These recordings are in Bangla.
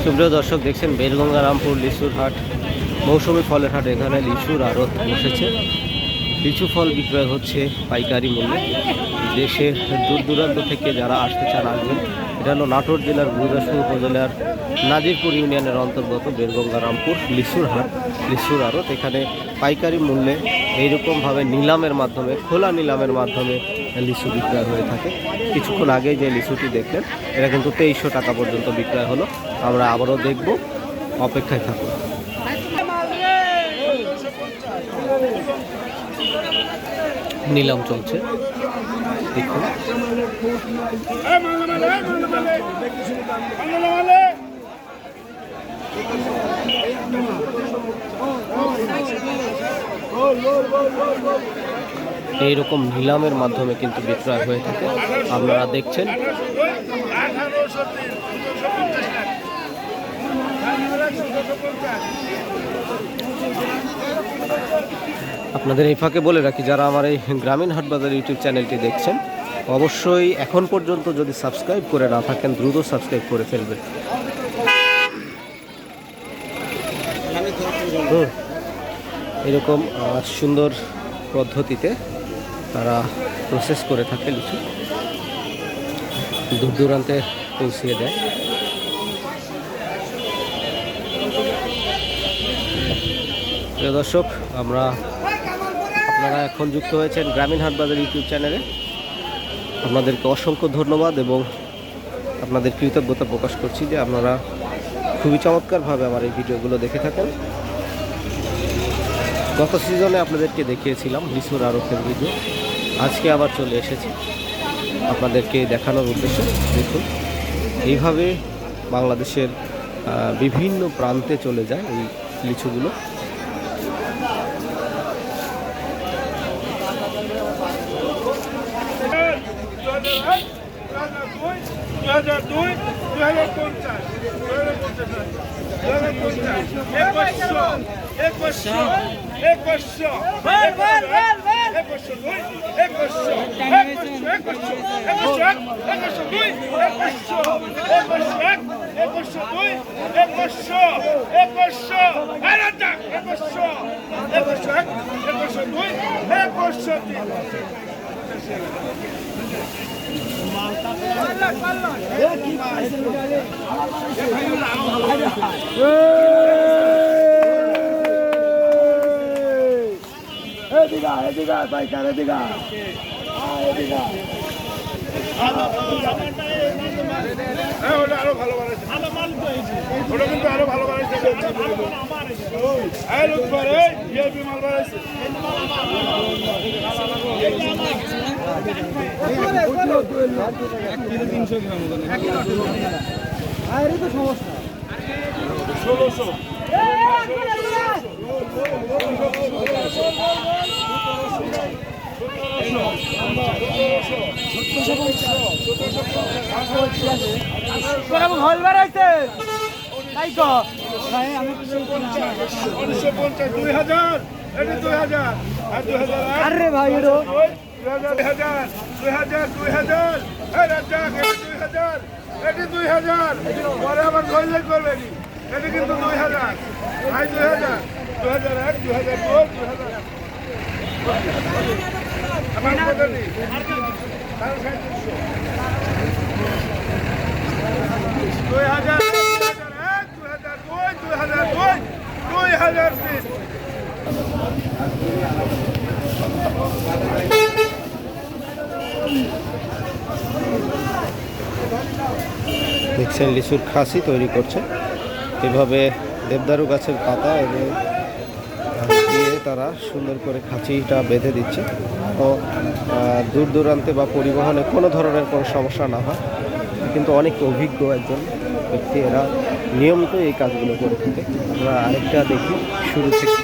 সুপ্রিয় দর্শক, দেখছেন বেলগঙ্গারামপুর লিচুর হাট, মৌসুমি ফলের হাট। এখানে লিচুর আড়ত বসেছে। লিচু ফল বিক্রয় হচ্ছে পাইকারি মূল্যে। দেশের দূর দূরান্ত থেকে যারা আসতে চান আসবেন। এটা হলো নাটোর জেলার গুরুদাসপুর উপজেলার নাজিরপুর ইউনিয়নের অন্তর্গত বেলগঙ্গারামপুর লিচুর হাট, লিচুর আড়ত। এখানে পাইকারি মূল্যে এইরকমভাবে নিলামের মাধ্যমে, খোলা নিলামের মাধ্যমে লিচু বিক্রয় হয়ে থাকে। কিছুক্ষণ আগে যে লিচুটি দেখলেন, এটা কিন্তু 2300 টাকা পর্যন্ত বিক্রয় হলো। আমরা আবারও দেখব, অপেক্ষায় থাকুন। নিলাম চলছে, দেখুন। এইরকম নিলামের মাধ্যমে কিন্তু বিক্রয় হয়ে থাকে, আপনারা দেখছেন। আপনাদের এই ফাঁকে বলে রাখি, যারা আমার এই গ্রামীণ হাটবাজার ইউটিউব চ্যানেলটি দেখছেন, অবশ্যই এখন পর্যন্ত যদি সাবস্ক্রাইব করে না থাকেন, দ্রুত সাবস্ক্রাইব করে ফেলবেন। এরকম সুন্দর পদ্ধতিতে তারা প্রসেস করে থাকে, লিচু দূর দূরান্তে পৌঁছিয়ে দেয়। প্রিয় দর্শক, আপনারা এখন যুক্ত হয়েছেন গ্রামীণ হাটবাজার ইউটিউব চ্যানেলে। আপনাদেরকে অসংখ্য ধন্যবাদ এবং আপনাদের কৃতজ্ঞতা প্রকাশ করছি যে আপনারা খুবই চমৎকারভাবে আমার এই ভিডিওগুলো দেখে থাকেন। গত সিজনে আপনাদেরকে দেখিয়েছিলাম লিচুর আড়তের ভিডিও, আজকে আবার চলে এসেছি আপনাদেরকে দেখানোর উদ্দেশ্যে। দেখুন, এইভাবে বাংলাদেশের বিভিন্ন প্রান্তে চলে যায় এই লিচুগুলো। আরো ভালো হল বাড়াইছে 1950, 2000, এটি 2000, আর 2001, আরে ভাই এটা 2000, 2000, এই রাজ্জাক, এটি 2000, এটি 2000, পরে আবার গইলে করবেন, এটি কিন্তু 2000, ভাই 2000, 2001, 2002, 2000, আমার কথা নেই, 2000, 2003 দেখছেন লিচুর খাসি তৈরি করছে এভাবে দেবদারু গাছের পাতা এবং দিয়ে তারা সুন্দর করে খাঁচিটা বেঁধে দিচ্ছে ও দূর দূরান্তে বা পরিবহনে কোনো ধরনের কোনো সমস্যা না হয় কিন্তু অনেক অভিজ্ঞ একজন ব্যক্তি এরা নিয়মিত এই কাজগুলো করে থাকে আমরা আরেকটা দেখি শুরু থেকে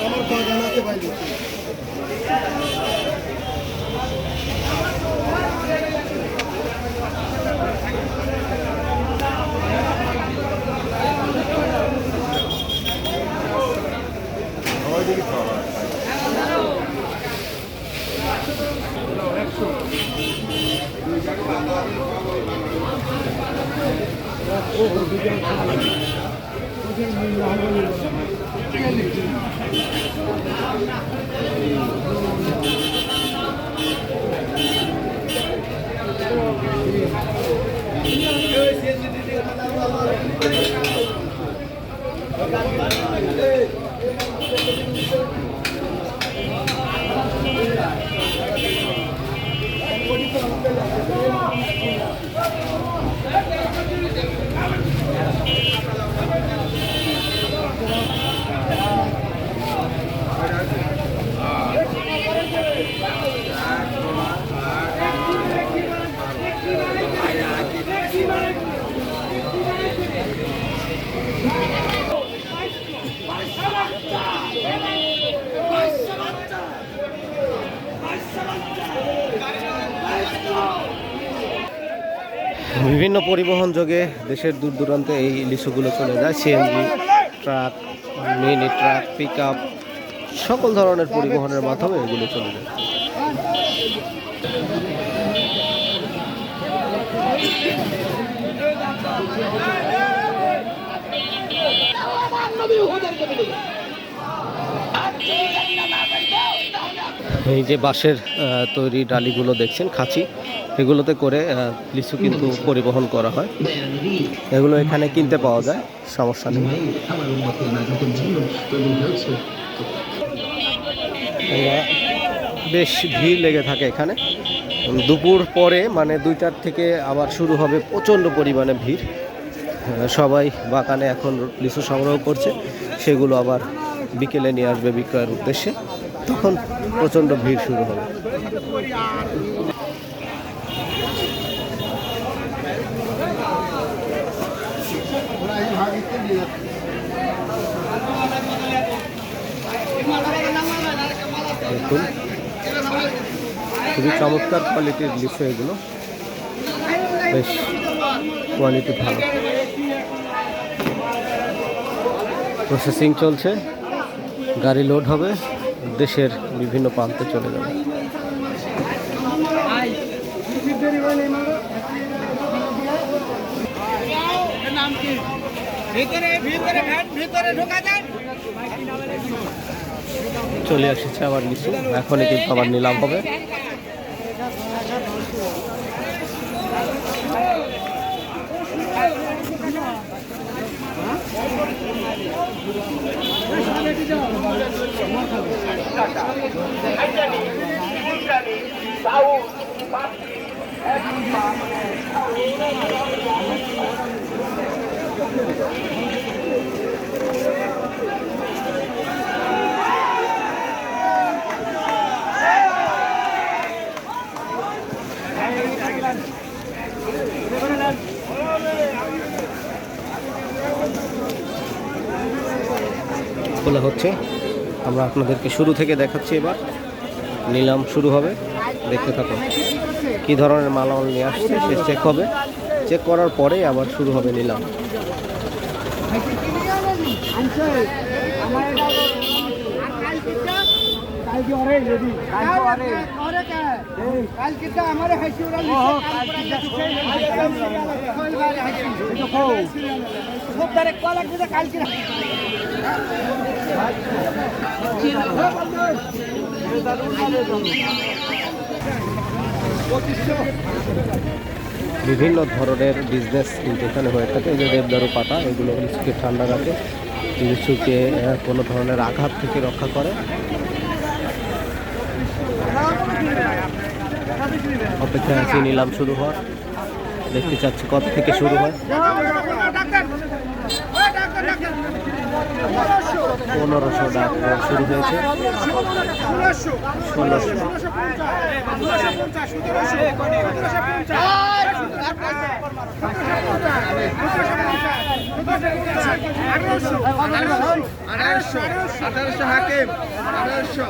আমার বাগানাতে বাইরে বিভিন্ন পরিবহন যোগে দেশের দূর দূরান্তে এই লিচুগুলো চলে যায় CNG truck mini truck pickup সকল ধরনের পরিবহনের মাধ্যমে এগুলো চলে যায় এই যে বাঁশের তৈরি ডালিগুলো দেখছেন খাঁচি এগুলোতে করে লিচু কিন্তু পরিবহন করা হয় এগুলো এখানে কিনতে পাওয়া যায় সমস্যা নেই বেশ ভিড় লেগে থাকে এখানে দুপুর পরে মানে 2টার থেকে আবার শুরু হবে প্রচণ্ড পরিমাণে ভিড় সবাই বাগানে এখন লিচু সংগ্রহ করছে সেগুলো আবার বিকেলে নিয়ে আসবে বিক্রয়ের উদ্দেশ্যে তখন প্রচণ্ড ভিড় শুরু হবে দেখুন খুবই চমৎকার কোয়ালিটির লিচু এগুলো বেশ কোয়ালিটি ভালো প্রসেসিং চলছে গাড়ি লোড হবে দেশের বিভিন্ন প্রান্তে চলে যাবে চলে এসেছে আবার লিচু এখনই কিন্তু আবার নিলাম হবে খোলা হচ্ছে। আমরা আপনাদেরকে শুরু থেকে দেখাচ্ছি। এবার নিলাম শুরু হবে, দেখতে থাকুন। কী ধরনের মালামাল নিয়ে আসছে সে চেক হবে, চেক করার পরে আবার শুরু হবে নিলাম। বিভিন্ন ধরনের বিজনেস কিন্তু এখানে হয়ে থাকে। এই যে দেবদারু পাতা, এগুলো লিচুকে ঠান্ডা রাখে, লিচুকে কোনো ধরনের আঘাত থেকে রক্ষা করে। অপেক্ষা আছি নিলাম শুরু হওয়ার, দেখতে চাচ্ছি কত থেকে শুরু হয়। 1500 টাকা শুরু হয়েছে, 1600, 1800 হাকিম 1800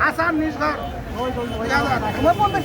আসাম নিজ ঘর 2000